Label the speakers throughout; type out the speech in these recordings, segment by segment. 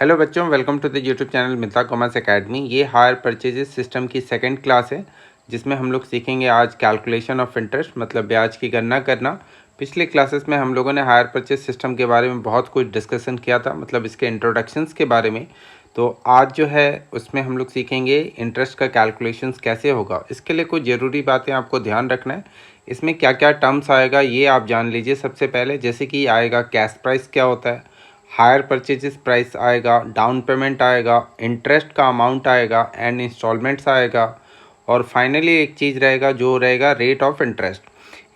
Speaker 1: Hello बच्चों, welcome to the YouTube channel Mithila commerce academy. ये hire purchases system की second class है, जिसमें हम लोग सीखेंगे आज कैलकुलेशन ऑफ इंटरेस्ट, मतलब ब्याज की गणना करना। पिछले क्लासेस में हम लोगों ने हायर परचेज सिस्टम के बारे में बहुत कुछ डिस्कशन किया था, मतलब इसके इंट्रोडक्शंस के बारे में। तो आज जो है उसमें हम लोग सीखेंगे इंटरेस्ट का कैलकुलेशंस कैसे होगा। इसके लिए कुछ ज़रूरी बातें आपको ध्यान रखना है। इसमें क्या क्या टर्म्स आएगा ये आप जान लीजिए। सबसे पहले जैसे कि आएगा कैश प्राइस क्या होता है, हायर परचेजेस प्राइस आएगा, डाउन पेमेंट आएगा, इंटरेस्ट का अमाउंट आएगा एंड इंस्टॉलमेंट्स आएगा, और फाइनली एक चीज़ रहेगा जो रहेगा रेट ऑफ इंटरेस्ट।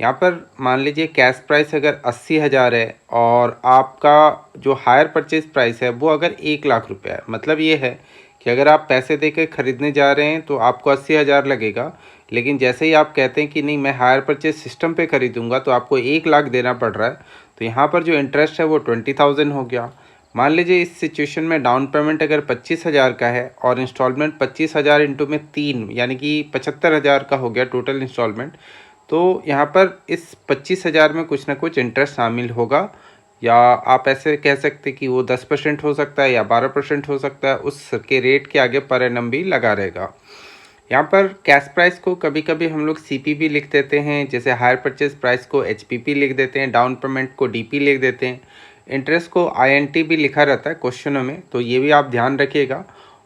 Speaker 1: यहाँ पर मान लीजिए कैश प्राइस अगर 80,000 है और आपका जो हायर परचेज प्राइस है वो अगर 1 लाख रुपया है, मतलब ये है कि अगर आप पैसे दे के ख़रीदने जा रहे हैं तो आपको 80,000 लगेगा, लेकिन जैसे ही आप कहते हैं कि नहीं मैं हायर परचेज सिस्टम पे ख़रीदूँगा तो आपको 1 लाख देना पड़ रहा है, तो यहाँ पर जो इंटरेस्ट है वो 20,000 हो गया। मान लीजिए इस सिचुएशन में डाउन पेमेंट अगर 25,000 का है और इंस्टॉलमेंट 25,000 इंटू में 3 यानी कि 75,000 का हो गया टोटल इंस्टॉलमेंट। तो यहाँ पर इस 25,000 में कुछ ना कुछ इंटरेस्ट शामिल होगा, या आप ऐसे कह सकते कि वो 10% हो सकता है या 12% हो सकता है। उसके रेट के आगे पर एनम भी लगा रहेगा। यहाँ पर कैश प्राइस को कभी कभी हम लोग सीपीपी लिख देते हैं, जैसे हायर परचेज प्राइस को एचपीपी लिख देते हैं, डाउन पेमेंट को डीपी लिख देते हैं, इंटरेस्ट को आईएनटी भी लिखा रहता है क्वेश्चनों में, तो ये भी आप ध्यान रखिएगा।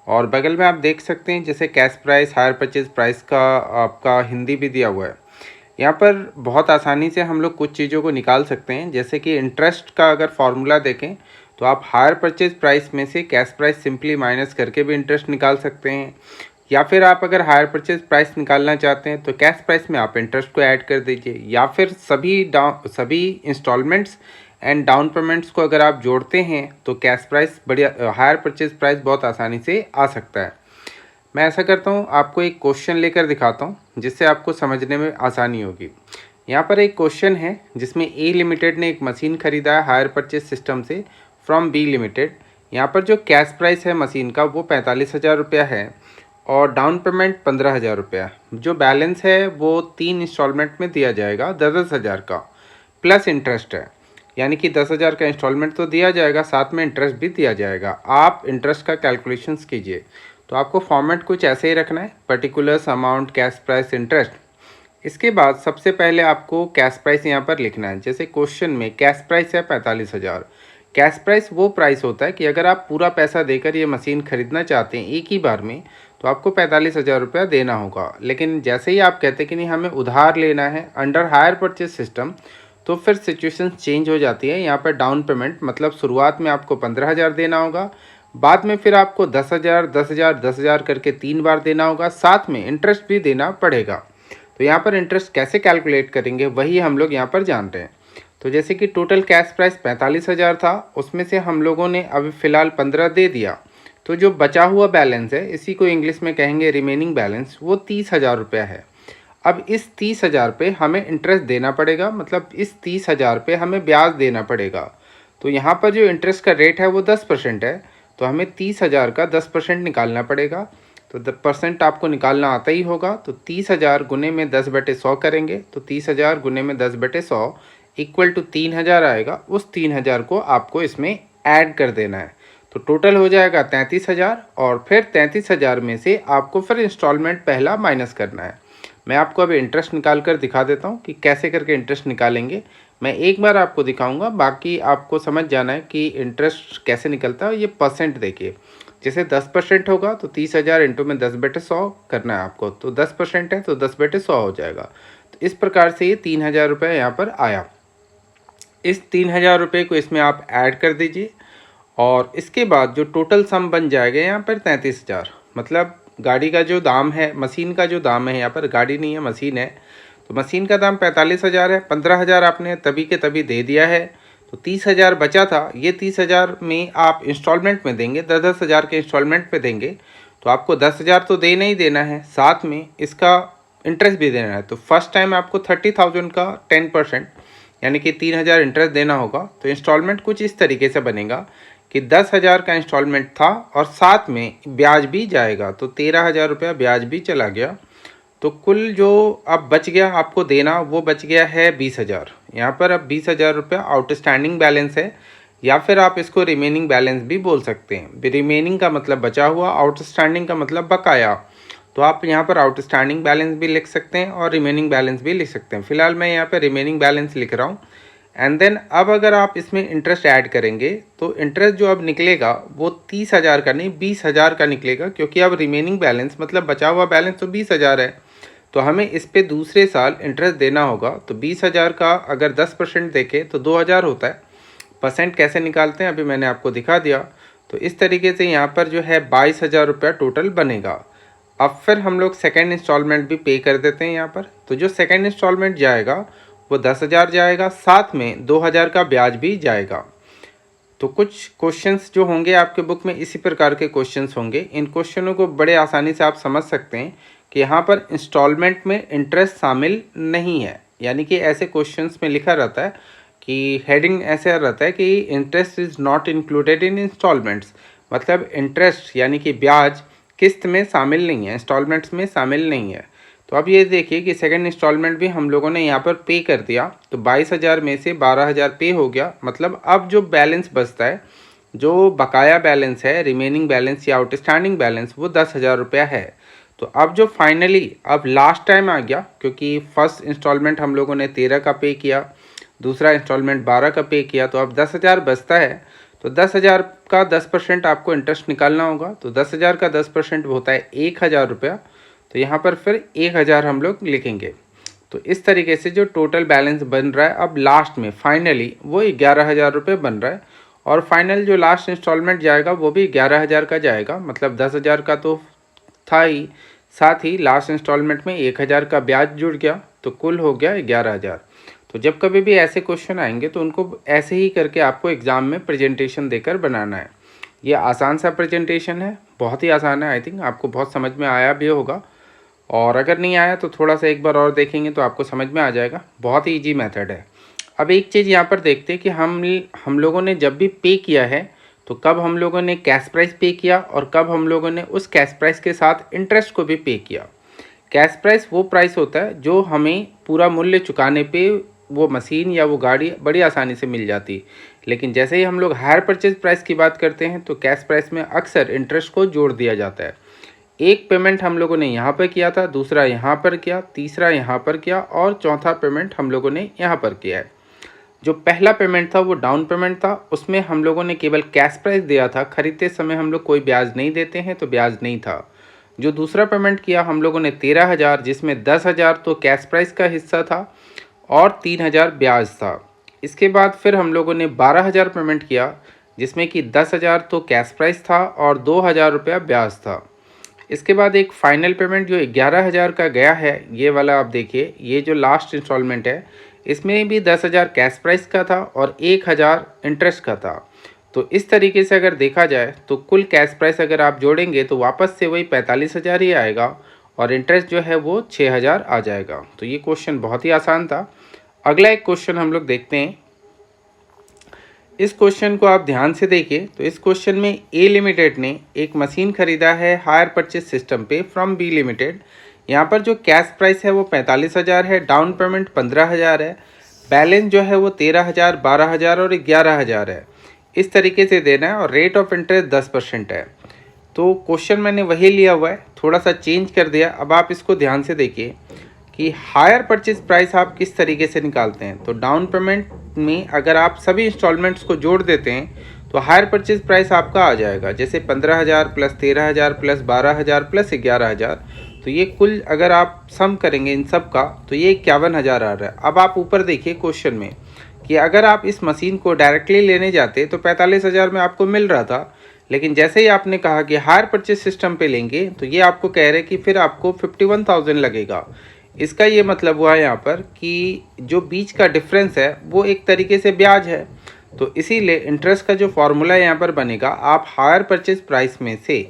Speaker 1: और बगल में आप देख सकते हैं जैसे cash price hire purchase price का आपका हिंदी भी दिया हुआ है। यहाँ पर बहुत आसानी से हम लोग कुछ चीज़ों को निकाल सकते हैं, जैसे कि इंटरेस्ट का अगर फॉर्मूला देखें तो आप हायर परचेज प्राइस में से कैश प्राइस सिंपली माइनस करके भी इंटरेस्ट निकाल सकते हैं, या फिर आप अगर हायर परचेज प्राइस निकालना चाहते हैं तो कैश प्राइस में आप इंटरेस्ट को ऐड कर दीजिए, या फिर सभी इंस्टॉलमेंट्स एंड डाउन पेमेंट्स को अगर आप जोड़ते हैं तो कैश प्राइस बढ़िया हायर परचेज प्राइस बहुत आसानी से आ सकता है। मैं ऐसा करता हूँ, आपको एक क्वेश्चन लेकर दिखाता हूँ जिससे आपको समझने में आसानी होगी। यहाँ पर एक क्वेश्चन है जिसमें ए लिमिटेड ने एक मशीन खरीदा है हायर परचेज सिस्टम से फ्रॉम बी लिमिटेड। यहाँ पर जो कैश प्राइस है मशीन का वो 45,000 रुपया है और डाउन पेमेंट 15,000 रुपया। जो बैलेंस है वो 3 इंस्टॉलमेंट में दिया जाएगा 10,000 का, प्लस इंटरेस्ट है, यानी कि 10,000 का इंस्टॉलमेंट तो दिया जाएगा, साथ में इंटरेस्ट भी दिया जाएगा। आप इंटरेस्ट का कैलकुलेशंस कीजिए। तो आपको फॉर्मेट कुछ ऐसे ही रखना है, particulars, amount, cash price, interest. इसके बाद सबसे पहले आपको कैश प्राइस यहाँ पर लिखना है। जैसे क्वेश्चन में कैश प्राइस है 45,000। कैश प्राइस वो प्राइस होता है कि अगर आप पूरा पैसा देकर ये मशीन खरीदना चाहते हैं एक ही बार में तो आपको 45,000 रुपया देना होगा। लेकिन जैसे ही आप कहते हैं कि नहीं हमें उधार लेना है अंडर हायर परचेज सिस्टम, तो फिर सिचुएशन चेंज हो जाती है। यहाँ पर डाउन पेमेंट मतलब शुरुआत में आपको 15,000 देना होगा, बाद में फिर आपको 10,000 10,000 10,000 करके 3 बार देना होगा, साथ में इंटरेस्ट भी देना पड़ेगा। तो यहाँ पर इंटरेस्ट कैसे कैलकुलेट करेंगे वही हम लोग यहाँ पर जान रहे हैं। तो जैसे कि टोटल कैश प्राइस 45,000 था, उसमें से हम लोगों ने अभी फ़िलहाल 15 दे दिया, तो जो बचा हुआ बैलेंस है, इसी को इंग्लिश में कहेंगे रिमेनिंग बैलेंस, वो 30,000 रुपया है। अब इस 30,000 पे हमें इंटरेस्ट देना पड़ेगा, मतलब इस 30,000 पे हमें ब्याज देना पड़ेगा। तो यहाँ पर जो इंटरेस्ट का रेट है वो 10% है, तो हमें 30,000 का 10% निकालना पड़ेगा। तो 10% आपको निकालना आता ही होगा, तो 30,000 गुने में 10/100 करेंगे, तो 30,000 गुने में 10/100 इक्वल टू 3,000 आएगा। उस 3,000 को आपको इसमें ऐड कर देना है, तो टोटल हो जाएगा 33,000, और फिर 33,000 में से आपको फिर इंस्टॉलमेंट पहला माइनस करना है। मैं आपको अभी इंटरेस्ट निकाल कर दिखा देता हूँ कि कैसे करके इंटरेस्ट निकालेंगे। मैं एक बार आपको दिखाऊंगा, बाकी आपको समझ जाना है कि इंटरेस्ट कैसे निकलता है। ये परसेंट देखिए, जैसे 10% होगा तो 30,000 इंटू में 10/100 करना है आपको, तो 10% है तो 10/100 हो जाएगा। तो इस प्रकार से ये 3,000 रुपये यहाँ पर आया। इस 3,000 रुपये को इसमें आप ऐड कर दीजिए, और इसके बाद जो टोटल सम बन जाएगा यहाँ पर 33,000। मतलब गाड़ी का जो दाम है, मशीन का जो दाम है, यहाँ पर गाड़ी नहीं है मशीन है, तो मशीन का दाम 45,000 है। 15,000 आपने तभी के तभी दे दिया है, तो 30,000 बचा था। ये 30,000 में आप इंस्टॉलमेंट में देंगे, 10,000 के इंस्टॉलमेंट पे देंगे, तो आपको 10,000 तो देना ही देना है, साथ में इसका इंटरेस्ट भी देना है। तो फर्स्ट टाइम आपको 30,000 का 10% यानी कि 3,000 इंटरेस्ट देना होगा। तो इंस्टॉलमेंट कुछ इस तरीके से बनेगा कि 10,000 का इंस्टॉलमेंट था और साथ में ब्याज भी जाएगा, तो 13,000 रुपया ब्याज भी चला गया। तो कुल जो अब बच गया आपको देना वो बच गया है 20,000। यहाँ पर अब 20,000 रुपया आउटस्टैंडिंग बैलेंस है, या फिर आप इसको रिमेनिंग बैलेंस भी बोल सकते हैं। रिमेनिंग का मतलब बचा हुआ, आउटस्टैंडिंग का मतलब बकाया। तो आप यहाँ पर आउटस्टैंडिंग बैलेंस भी लिख सकते हैं और रिमेनिंग बैलेंस भी लिख सकते हैं। फिलहाल मैं यहाँ पर रिमेनिंग बैलेंस लिख रहा हूँ। एंड देन अब अगर आप इसमें इंटरेस्ट ऐड करेंगे तो इंटरेस्ट जो अब निकलेगा वो 30,000 का नहीं 20,000 का निकलेगा, क्योंकि अब रिमेनिंग बैलेंस मतलब बचा हुआ बैलेंस तो 20,000 है। तो हमें इस पे दूसरे साल इंटरेस्ट देना होगा। तो 20,000 का अगर 10% देखें तो 2,000 होता है। परसेंट कैसे निकालते हैं अभी मैंने आपको दिखा दिया। तो इस तरीके से यहाँ पर जो है 22,000 रुपया टोटल बनेगा। अब फिर हम लोग सेकेंड इंस्टॉलमेंट भी पे कर देते हैं यहाँ पर। तो जो सेकेंड इंस्टॉलमेंट जाएगा वो 10,000 जाएगा, साथ में 2,000 का ब्याज भी जाएगा। तो कुछ क्वेश्चंस जो होंगे आपके बुक में इसी प्रकार के क्वेश्चंस होंगे। इन क्वेश्चनों को बड़े आसानी से आप समझ सकते हैं कि यहाँ पर इंस्टॉलमेंट में इंटरेस्ट शामिल नहीं है। यानी कि ऐसे क्वेश्चंस में लिखा रहता है कि हेडिंग ऐसे रहता है कि interest is not included in instalments, मतलब इंटरेस्ट यानी कि ब्याज किस्त में शामिल नहीं है, इंस्टॉलमेंट्स में शामिल नहीं है। तो अब ये देखिए कि सेकंड इंस्टॉलमेंट भी हम लोगों ने यहाँ पर पे कर दिया। तो 22,000 में से 12,000 पे हो गया। मतलब अब जो बैलेंस बचता है, जो बकाया बैलेंस है, रिमेनिंग बैलेंस या आउटस्टैंडिंग बैलेंस, वो 10,000 रुपया है। तो अब जो फाइनली अब लास्ट टाइम आ गया, क्योंकि फर्स्ट इंस्टॉलमेंट हम लोगों ने 13 का पे किया, दूसरा इंस्टॉलमेंट 12 का पे किया, तो अब 10,000 बचता है। तो 10,000 का 10% आपको इंटरेस्ट निकालना होगा। तो 10,000 का 10% होता है 1,000 रुपया। तो यहाँ पर फिर 1,000 हम लोग लिखेंगे। तो इस तरीके से जो टोटल बैलेंस बन रहा है अब लास्ट में फाइनली वो 11,000 रुपये बन रहा है। और फाइनल जो लास्ट इंस्टॉलमेंट जाएगा वो भी 11,000 का जाएगा। मतलब 10,000 का तो था ही, साथ ही लास्ट इंस्टॉलमेंट में 1,000 का ब्याज जुड़ गया, तो कुल हो गया 11,000। तो जब कभी भी ऐसे क्वेश्चन आएंगे तो उनको ऐसे ही करके आपको एग्ज़ाम में प्रेजेंटेशन देकर बनाना है। ये आसान सा प्रेजेंटेशन है, बहुत ही आसान है। आई थिंक आपको बहुत समझ में आया भी होगा, और अगर नहीं आया तो थोड़ा सा एक बार और देखेंगे तो आपको समझ में आ जाएगा। बहुत ही ईजी मेथड है। अब एक चीज़ यहाँ पर देखते हैं कि हम लोगों ने जब भी पे किया है तो कब हम लोगों ने कैश प्राइस पे किया और कब हम लोगों ने उस कैश प्राइस के साथ इंटरेस्ट को भी पे किया। कैश प्राइस वो प्राइस होता है जो हमें पूरा मूल्य चुकाने पे वो मशीन या वो गाड़ी बड़ी आसानी से मिल जाती। लेकिन जैसे ही हम लोग हायर परचेज प्राइस की बात करते हैं तो कैश प्राइस में अक्सर इंटरेस्ट को जोड़ दिया जाता है। एक पेमेंट हम लोगों ने यहाँ पर किया था, दूसरा यहाँ पर किया, तीसरा यहाँ पर किया और चौथा पेमेंट हम लोगों ने यहाँ पर किया है। जो पहला पेमेंट था वो डाउन पेमेंट था, उसमें हम लोगों ने केवल कैश प्राइस दिया था। खरीदते समय हम लोग कोई ब्याज नहीं देते हैं तो ब्याज नहीं था। जो दूसरा पेमेंट किया हम लोगों ने 13,000, जिसमें 10,000 तो कैश प्राइस का हिस्सा था और 3,000 ब्याज था। इसके बाद फिर हम लोगों ने 12,000 पेमेंट किया, जिसमें कि 10,000 तो कैश प्राइस था और 2,000 रुपया ब्याज था। इसके बाद एक फाइनल पेमेंट जो 11,000 का गया है, ये वाला आप देखिए, ये जो लास्ट इंस्टॉलमेंट है इसमें भी 10,000 कैश प्राइस का था और 1,000 इंटरेस्ट का था। तो इस तरीके से अगर देखा जाए तो कुल कैश प्राइस अगर आप जोड़ेंगे तो वापस से वही 45,000 ही आएगा और इंटरेस्ट जो है वो 6,000 आ जाएगा। तो ये क्वेश्चन बहुत ही आसान था। अगला एक क्वेश्चन हम लोग देखते हैं। इस क्वेश्चन को आप ध्यान से देखिए। तो इस क्वेश्चन में ए लिमिटेड ने एक मशीन खरीदा है हायर परचेज सिस्टम पे फ्रॉम बी लिमिटेड। यहाँ पर जो कैश प्राइस है वो 45,000 है, डाउन पेमेंट 15,000 है, बैलेंस जो है वो 13,000, 12,000 और 11,000 है। इस तरीके से देना है और रेट ऑफ इंटरेस्ट 10% है। तो क्वेश्चन मैंने वही लिया हुआ है, थोड़ा सा चेंज कर दिया। अब आप इसको ध्यान से देखिए कि हायर परचेज प्राइस आप किस तरीके से निकालते हैं। तो डाउन पेमेंट में अगर आप सभी इंस्टॉलमेंट्स को जोड़ देते हैं तो हायर परचेज प्राइस आपका आ जाएगा, जैसे 15,000 प्लस 13,000 प्लस 12,000 प्लस 11,000। तो ये कुल अगर आप सम करेंगे इन सब का तो ये 51,000 आ रहा है। अब आप ऊपर देखिए क्वेश्चन में कि अगर आप इस मशीन को डायरेक्टली लेने जाते तो 45,000 में आपको मिल रहा था, लेकिन जैसे ही आपने कहा कि हायर परचेज सिस्टम पे लेंगे तो ये आपको कह रहे हैं कि फिर आपको 51,000 लगेगा। इसका ये मतलब हुआ यहाँ पर कि जो बीच का डिफरेंस है वो एक तरीके से ब्याज है। तो इसीलिए इंटरेस्ट का जो फॉर्मूला यहाँ पर बनेगा, आप हायर परचेज प्राइस में से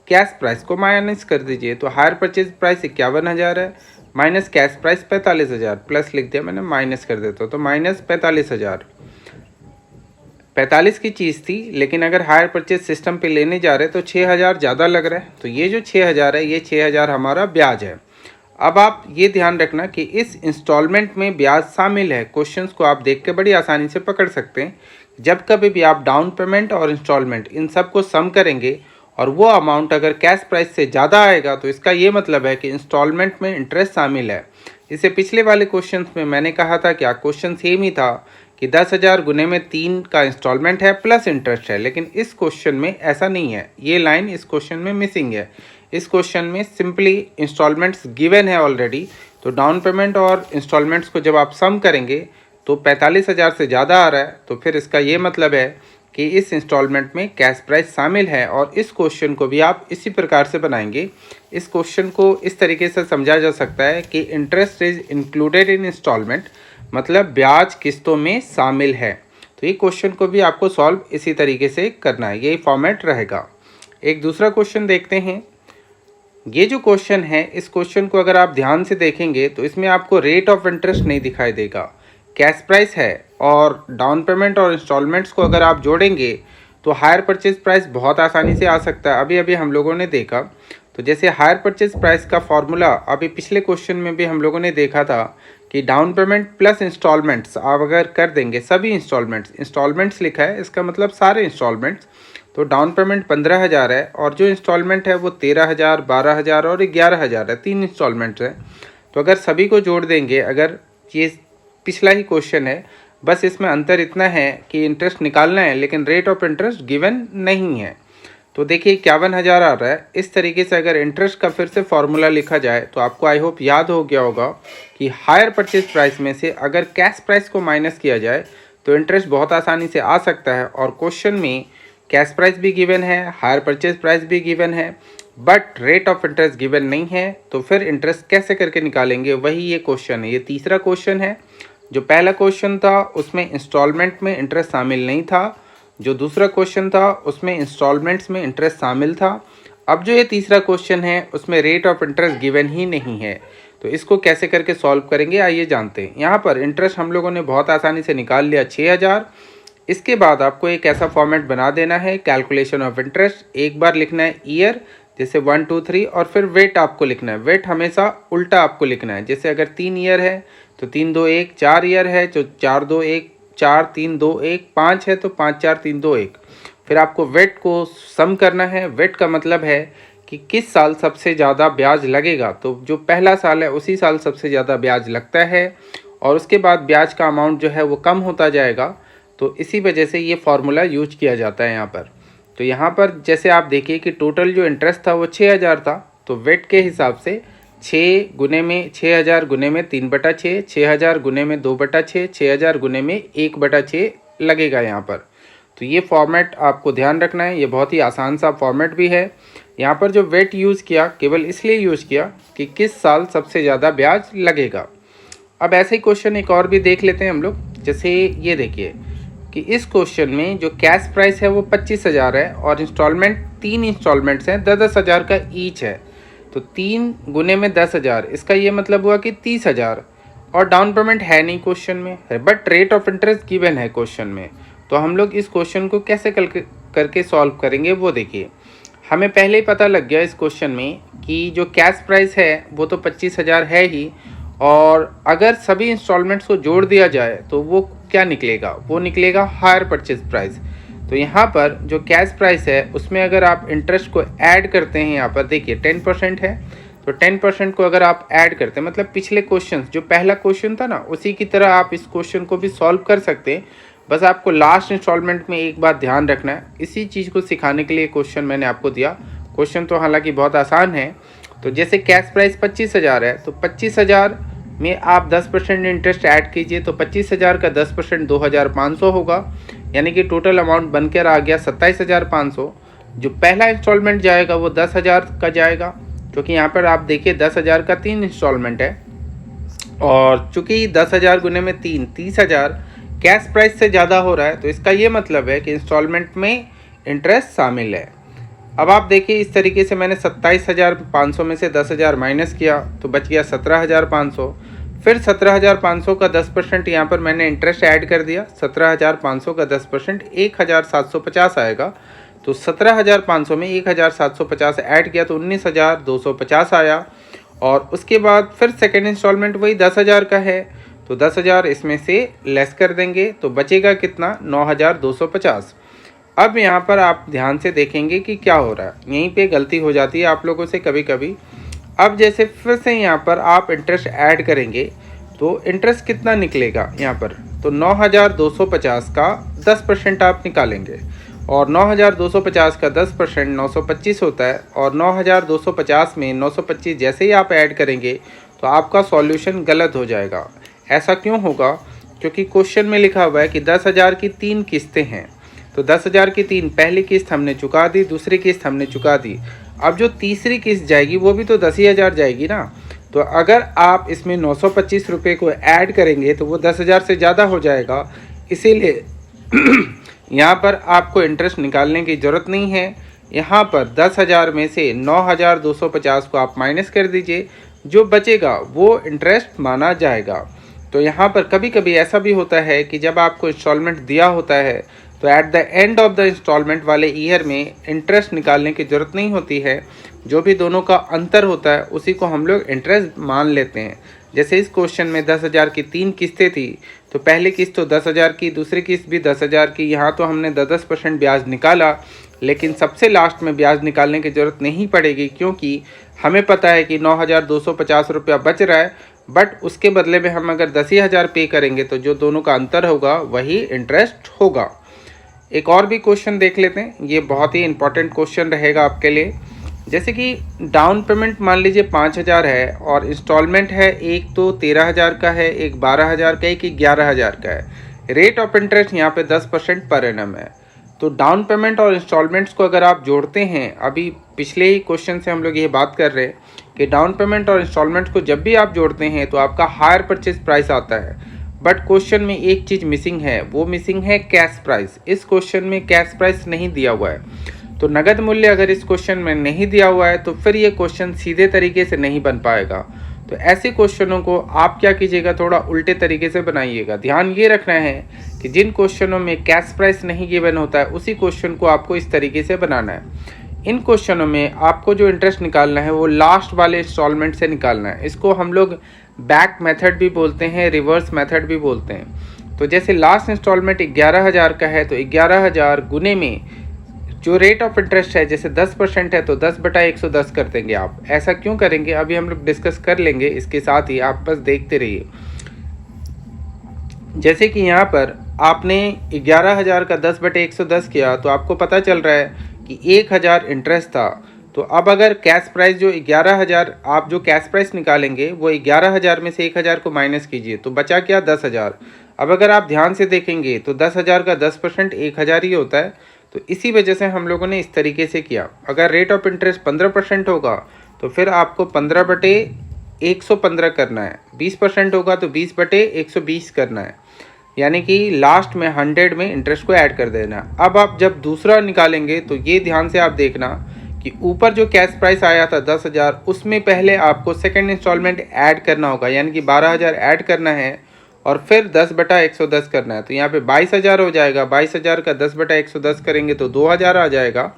Speaker 1: कैश प्राइस को माइनस कर दीजिए। तो हायर परचेज प्राइस 51,000 है, माइनस कैश प्राइस 45,000, प्लस लिख दिया मैंने, माइनस कर देता हूँ तो माइनस 45,000। 45 की चीज़ थी, लेकिन अगर हायर परचेज सिस्टम पे लेने जा रहे तो 6,000 ज़्यादा लग रहा है। तो ये जो 6,000 है ये 6,000 हमारा ब्याज है। अब आप ये ध्यान रखना कि इस इंस्टॉलमेंट में ब्याज शामिल है। क्वेश्चंस को आप देख के बड़ी आसानी से पकड़ सकते हैं। जब कभी भी आप डाउन पेमेंट और इंस्टॉलमेंट इन सब को सम करेंगे और वो अमाउंट अगर कैश प्राइस से ज़्यादा आएगा तो इसका ये मतलब है कि इंस्टॉलमेंट में इंटरेस्ट शामिल है। इसे पिछले वाले क्वेश्चन में मैंने कहा था, क्या क्वेश्चन सेम ही था कि 10,000 गुने में 3 का इंस्टॉलमेंट है प्लस इंटरेस्ट है, लेकिन इस क्वेश्चन में ऐसा नहीं है। ये लाइन इस क्वेश्चन में मिसिंग है। इस क्वेश्चन में सिंपली इंस्टॉलमेंट्स गिवन है ऑलरेडी, तो डाउन पेमेंट और इंस्टॉलमेंट्स को जब आप सम करेंगे तो 45,000 से ज़्यादा आ रहा है, तो फिर इसका ये मतलब है कि इस इंस्टॉलमेंट में कैश प्राइस शामिल है। और इस क्वेश्चन को भी आप इसी प्रकार से बनाएंगे। इस क्वेश्चन को इस तरीके से समझा जा सकता है कि interest is included in instalment, मतलब ब्याज किस्तों में शामिल है। तो ये क्वेश्चन को भी आपको सॉल्व इसी तरीके से करना है, यही फॉर्मेट रहेगा। एक दूसरा क्वेश्चन देखते हैं। ये जो क्वेश्चन है, इस क्वेश्चन को अगर आप ध्यान से देखेंगे तो इसमें आपको रेट ऑफ इंटरेस्ट नहीं दिखाई देगा, कैश प्राइस है। और डाउन पेमेंट और इंस्टॉलमेंट्स को अगर आप जोड़ेंगे तो हायर परचेज प्राइस बहुत आसानी से आ सकता है। अभी अभी हम लोगों ने देखा, तो जैसे हायर परचेज प्राइस का फॉर्मूला अभी पिछले क्वेश्चन में भी हम लोगों ने देखा था कि डाउन पेमेंट प्लस इंस्टॉलमेंट्स आप अगर कर देंगे, सभी इंस्टॉलमेंट्स लिखा है, इसका मतलब सारे इंस्टॉलमेंट्स, तो डाउन पेमेंट 15,000 है और जो इंस्टॉलमेंट है वो 13,000, 12,000 और 11,000 है, 3 इंस्टॉलमेंट्स हैं। तो अगर सभी को जोड़ देंगे, अगर ये पिछला ही क्वेश्चन है, बस इसमें अंतर इतना है कि इंटरेस्ट निकालना है लेकिन रेट ऑफ इंटरेस्ट गिवन नहीं है। तो देखिए 51,000 आ रहा है। इस तरीके से अगर इंटरेस्ट का फिर से फॉर्मूला लिखा जाए तो आपको आई होप याद हो गया होगा कि हायर परचेज प्राइस में से अगर कैश प्राइस को माइनस किया जाए तो इंटरेस्ट बहुत आसानी से आ सकता है। और क्वेश्चन में कैश प्राइस भी गिवन है, हायर परचेज प्राइस भी गिवन है, but rate of interest given नहीं है। तो फिर इंटरेस्ट कैसे करके निकालेंगे, वही ये क्वेश्चन है। ये तीसरा क्वेश्चन है। जो पहला क्वेश्चन था उसमें इंस्टॉलमेंट में इंटरेस्ट शामिल नहीं था, जो दूसरा क्वेश्चन था उसमें इंस्टॉलमेंट्स में इंटरेस्ट शामिल था। अब जो ये तीसरा क्वेश्चन है उसमें रेट ऑफ इंटरेस्ट गिवन ही नहीं है। तो इसको कैसे करके सॉल्व करेंगे, आइए जानते हैं। यहाँ पर इंटरेस्ट हम लोगों ने बहुत आसानी से निकाल लिया 6,000। इसके बाद आपको एक ऐसा फॉर्मेट बना देना है कैलकुलेशन ऑफ इंटरेस्ट। एक बार लिखना है ईयर, जैसे 1 2 3, और फिर वेट आपको लिखना है। वेट हमेशा उल्टा आपको लिखना है। जैसे अगर 3 ईयर है तो 3 2 1, 4 ईयर है तो 4 2 1 4 3 2 1, 5 है तो 5 4 3 2 1। फिर आपको वेट को सम करना है। वेट का मतलब है कि किस साल सबसे ज़्यादा ब्याज लगेगा। तो जो पहला साल है उसी साल सबसे ज़्यादा ब्याज लगता है और उसके बाद ब्याज का अमाउंट जो है वो कम होता जाएगा। तो इसी वजह से ये फार्मूला यूज किया जाता है यहाँ पर। तो यहाँ पर जैसे आप देखिए कि टोटल जो इंटरेस्ट था वो 6,000 था, तो वेट के हिसाब से 6 गुने में 6,000 गुने में 3/6, 6,000 गुने में 2/6, 6,000 गुने में 1/6 लगेगा यहाँ पर। तो ये फॉर्मेट आपको ध्यान रखना है, ये बहुत ही आसान सा फॉर्मेट भी है। यहाँ पर जो वेट यूज़ किया केवल इसलिए यूज़ किया कि किस साल सबसे ज़्यादा ब्याज लगेगा। अब ऐसे ही क्वेश्चन एक और भी देख लेते हैं हम लोग। जैसे ये देखिए कि इस क्वेश्चन में जो कैश प्राइस है वो 25,000 है और इंस्टॉलमेंट 3 इंस्टॉलमेंट्स हैं 10,000 का ईच है। तो 3 गुने में 10,000, इसका ये मतलब हुआ कि 30,000। और डाउन पेमेंट है नहीं क्वेश्चन में, but rate of interest given है क्वेश्चन में। तो हम लोग इस क्वेश्चन को कैसे करके सॉल्व करेंगे वो देखिए। हमें पहले ही पता लग गया इस क्वेश्चन में कि जो कैश प्राइस है वो तो 25,000 है ही, और अगर सभी इंस्टॉलमेंट्स को जोड़ दिया जाए तो वो क्या निकलेगा, वो निकलेगा हायर परचेज प्राइस। तो यहाँ पर जो कैश प्राइस है उसमें अगर आप इंटरेस्ट को ऐड करते हैं, यहाँ पर देखिए 10% है, तो 10% को अगर आप ऐड करते हैं मतलब पिछले क्वेश्चन जो पहला क्वेश्चन था ना उसी की तरह आप इस क्वेश्चन को भी सॉल्व कर सकते हैं। बस आपको लास्ट इंस्टॉलमेंट में एक बात ध्यान रखना है, इसी चीज़ को सिखाने के लिए क्वेश्चन मैंने आपको दिया। क्वेश्चन तो हालांकि बहुत आसान है। तो जैसे कैश प्राइस 25,000 है तो 25,000 में आप 10% इंटरेस्ट ऐड कीजिए, तो 25,000 का 10% 2,500 होगा, यानी कि टोटल अमाउंट बनकर आ गया 27,500। जो पहला इंस्टॉलमेंट जाएगा वो 10,000 का जाएगा, क्योंकि यहाँ पर आप देखिए 10,000 का 3 इंस्टॉलमेंट है, और चूँकि 10,000 गुने में 3 30,000 कैश प्राइस से ज़्यादा हो रहा है, तो इसका ये मतलब है कि इंस्टॉलमेंट में इंटरेस्ट शामिल है। अब आप देखिए इस तरीके से मैंने 27,500 में से 10,000 माइनस किया तो बच गया 17,500। फिर 17,500 का 10% यहाँ पर मैंने इंटरेस्ट ऐड कर दिया। 17,500 का 10% 1,750 आएगा। तो 17,500 में 1,750 ऐड किया तो 19,250 आया। और उसके बाद फिर सेकेंड इंस्टॉलमेंट वही 10,000 का है, तो 10,000 इसमें से लेस कर देंगे तो बचेगा कितना, 9,250। अब यहाँ पर आप ध्यान से देखेंगे कि क्या हो रहा है, यहीं पे गलती हो जाती है आप लोगों से कभी कभी। अब जैसे फिर से यहाँ पर आप इंटरेस्ट ऐड करेंगे तो इंटरेस्ट कितना निकलेगा यहाँ पर, तो 9,250 का 10% आप निकालेंगे और 9,250 का 10% 925 होता है और 9,250 में 925 जैसे ही आप ऐड करेंगे तो आपका सॉल्यूशन गलत हो जाएगा। ऐसा क्यों होगा, क्योंकि क्वेश्चन में लिखा हुआ है कि 10,000 की 3 किस्तें हैं, तो 10,000 की 3, पहली किस्त हमने चुका दी, दूसरी किस्त हमने चुका दी, अब जो तीसरी किस्त जाएगी वो भी तो 10,000 जाएगी ना। तो अगर आप इसमें 925 रुपये को ऐड करेंगे तो वो 10,000 से ज़्यादा हो जाएगा, इसीलिए यहाँ पर आपको इंटरेस्ट निकालने की ज़रूरत नहीं है। यहाँ पर 10,000 में से 9,250 को आप माइनस कर दीजिए, जो बचेगा वो इंटरेस्ट माना जाएगा। तो यहाँ पर कभी कभी ऐसा भी होता है कि जब आपको इंस्टॉलमेंट दिया होता है तो at the end of the instalment वाले ईयर में इंटरेस्ट निकालने की ज़रूरत नहीं होती है, जो भी दोनों का अंतर होता है उसी को हम लोग इंटरेस्ट मान लेते हैं। जैसे इस क्वेश्चन में 10,000 की 3 किस्तें थी, तो पहली किस्त तो 10,000 की, दूसरी किस्त भी 10,000 की, यहाँ तो हमने 10% ब्याज निकाला, लेकिन सबसे लास्ट में ब्याज निकालने की ज़रूरत नहीं पड़ेगी, क्योंकि हमें पता है कि 9,250 रुपया बच रहा है, बट उसके बदले में हम अगर 10,000 पे करेंगे तो जो दोनों का अंतर होगा वही इंटरेस्ट होगा। एक और भी क्वेश्चन देख लेते हैं, ये बहुत ही इंपॉर्टेंट क्वेश्चन रहेगा आपके लिए। जैसे कि डाउन पेमेंट मान लीजिए 5,000 है और इंस्टॉलमेंट है, एक तो 13,000 का है, एक 12,000 का है, एक 11,000 का है। रेट ऑफ इंटरेस्ट यहाँ पे 10% पर एनम है। तो डाउन पेमेंट और इंस्टॉलमेंट्स को अगर आप जोड़ते हैं, अभी पिछले ही क्वेश्चन से हम लोग ये बात कर रहे हैं कि डाउन पेमेंट और इंस्टॉलमेंट्स को जब भी आप जोड़ते हैं तो आपका हायर परचेज प्राइस आता है। बट क्वेश्चन में एक चीज़ मिसिंग है, वो मिसिंग है कैश प्राइस। इस क्वेश्चन में कैश प्राइस नहीं दिया हुआ है, तो नगद मूल्य अगर इस क्वेश्चन में नहीं दिया हुआ है तो फिर ये क्वेश्चन सीधे तरीके से नहीं बन पाएगा। तो ऐसे क्वेश्चनों को आप क्या कीजिएगा, थोड़ा उल्टे तरीके से बनाइएगा। ध्यान ये रखना है कि जिन क्वेश्चनों में कैश प्राइस नहीं गिवन होता है उसी क्वेश्चन को आपको इस तरीके से बनाना है। इन क्वेश्चनों में आपको जो इंटरेस्ट निकालना है वो लास्ट वाले इंस्टॉलमेंट से निकालना है। इसको हम लोग बैक मेथड भी बोलते हैं, रिवर्स मेथड भी बोलते हैं। तो जैसे लास्ट इंस्टॉलमेंट 11,000 का है तो 11,000 गुने में जो रेट ऑफ इंटरेस्ट है, जैसे 10% है तो 10/110 कर देंगे आप। ऐसा क्यों करेंगे अभी हम लोग डिस्कस कर लेंगे, इसके साथ ही आप बस देखते रहिए। जैसे कि यहाँ पर आपने 11,000 का 10/110 किया तो आपको पता चल रहा है कि 1,000 इंटरेस्ट था। तो अब अगर कैश प्राइस जो 11,000, आप जो कैश प्राइस निकालेंगे वो 11,000 में से 1,000 को माइनस कीजिए तो बचा क्या, 10,000। अब अगर आप ध्यान से देखेंगे तो 10,000 का 10% 1,000 ही होता है। तो इसी वजह से हम लोगों ने इस तरीके से किया। अगर रेट ऑफ इंटरेस्ट 15% होगा तो फिर आपको 15/115 करना है, 20% होगा तो 20/120 करना है, यानी कि लास्ट में 100 में इंटरेस्ट को ऐड कर देना। अब आप जब दूसरा निकालेंगे तो ये ध्यान से आप देखना कि ऊपर जो कैश प्राइस आया था 10,000, उसमें पहले आपको सेकंड इंस्टॉलमेंट ऐड करना होगा, यानी कि 12,000 ऐड करना है और फिर 10/110 करना है। तो यहाँ पे 22,000 हो जाएगा। 22,000 का 10/110 करेंगे तो 2,000 आ जाएगा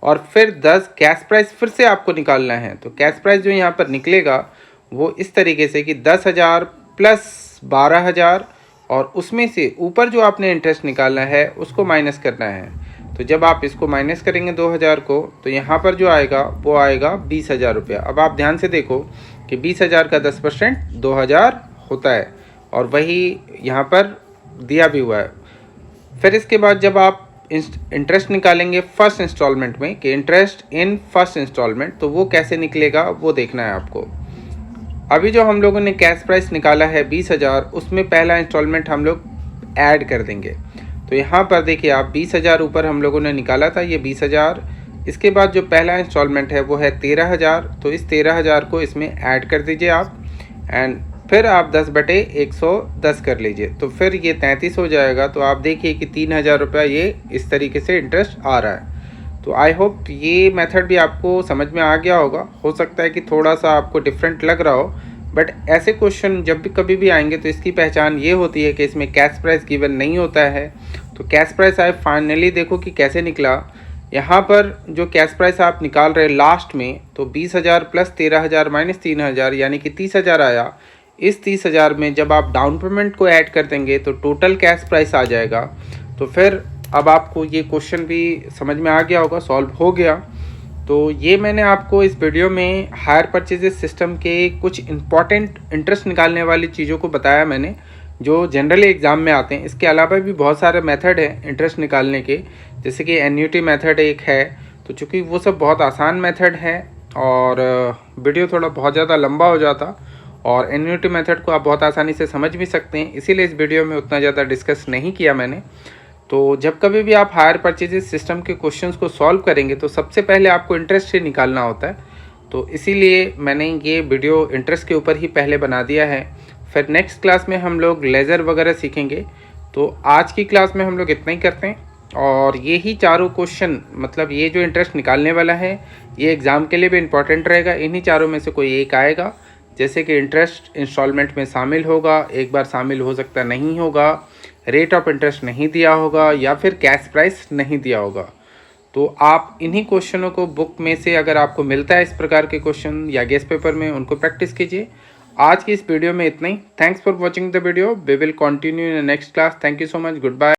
Speaker 1: और फिर 10 कैश प्राइस फिर से आपको निकालना है। तो कैश प्राइस जो यहाँ पर निकलेगा वो इस तरीके से कि 10,000 प्लस 12,000 और उसमें से ऊपर जो आपने इंटरेस्ट निकालना है उसको माइनस करना है। तो जब आप इसको माइनस करेंगे 2,000 को तो यहाँ पर जो आएगा वो आएगा 20,000 रुपया। अब आप ध्यान से देखो कि 20,000 का 10% 2,000 होता है और वही यहाँ पर दिया भी हुआ है। फिर इसके बाद जब आप इंटरेस्ट निकालेंगे फर्स्ट इंस्टॉलमेंट में कि इंटरेस्ट इन फर्स्ट इंस्टॉलमेंट, तो वो कैसे निकलेगा वो देखना है आपको। अभी जो हम लोगों ने कैश प्राइस निकाला है 20,000, उसमें पहला इंस्टॉलमेंट हम लोग ऐड कर देंगे। तो यहाँ पर देखिए आप 20,000 ऊपर हम लोगों ने निकाला था, ये 20,000। इसके बाद जो पहला इंस्टॉलमेंट है वो है 13,000, तो इस 13,000 को इसमें ऐड कर दीजिए आप एंड फिर आप 10/110 कर लीजिए, तो फिर ये 33 हो जाएगा। तो आप देखिए कि 3,000 रुपया ये इस तरीके से इंटरेस्ट आ रहा है। तो आई होप ये मेथड भी आपको समझ में आ गया होगा। हो सकता है कि थोड़ा सा आपको डिफरेंट लग रहा हो, बट ऐसे क्वेश्चन जब भी कभी भी आएंगे तो इसकी पहचान ये होती है कि इसमें कैश प्राइस गिवन नहीं होता है। तो कैश प्राइस आए फाइनली देखो कि कैसे निकला यहाँ पर जो कैश प्राइस आप निकाल रहे लास्ट में, तो 20,000 प्लस 13,000 माइनस 3,000 यानी कि 30,000 आया। इस 30,000 में जब आप डाउन पेमेंट को ऐड कर देंगे तो टोटल कैश प्राइस आ जाएगा। तो फिर अब आपको ये क्वेश्चन भी समझ में आ गया होगा, सॉल्व हो गया। तो ये मैंने आपको इस वीडियो में हायर परचेजेस सिस्टम के कुछ इंपॉर्टेंट इंटरेस्ट निकालने वाली चीज़ों को बताया मैंने, जो जनरली एग्ज़ाम में आते हैं। इसके अलावा भी बहुत सारे मेथड हैं इंटरेस्ट निकालने के, जैसे कि एन्युटी मेथड एक है। तो चूँकि वो सब बहुत आसान मेथड है और वीडियो थोड़ा बहुत ज़्यादा लंबा हो जाता, और एन्युटी मेथड को आप बहुत आसानी से समझ भी सकते हैं, इसीलिए इस वीडियो में उतना ज़्यादा डिस्कस नहीं किया मैंने। तो जब कभी भी आप हायर परचेजेस सिस्टम के क्वेश्चंस को सॉल्व करेंगे तो सबसे पहले आपको इंटरेस्ट ही निकालना होता है। तो इसीलिए मैंने ये वीडियो इंटरेस्ट के ऊपर ही पहले बना दिया है। फिर नेक्स्ट क्लास में हम लोग लेज़र वगैरह सीखेंगे। तो आज की क्लास में हम लोग इतना ही करते हैं, और ये ही चारों क्वेश्चन, मतलब ये जो इंटरेस्ट निकालने वाला है ये एग्ज़ाम के लिए भी इम्पॉर्टेंट रहेगा। इन्हीं चारों में से कोई एक आएगा, जैसे कि इंटरेस्ट इंस्टॉलमेंट में शामिल होगा, एक बार शामिल हो सकता नहीं होगा, रेट ऑफ इंटरेस्ट नहीं दिया होगा, या फिर कैश प्राइस नहीं दिया होगा। तो आप इन्हीं क्वेश्चनों को बुक में से अगर आपको मिलता है इस प्रकार के क्वेश्चन या गेस्ट पेपर में, उनको प्रैक्टिस कीजिए। आज की इस वीडियो में इतना ही। Thanks for watching the video. We will continue in the next class. Thank you so much. Good bye.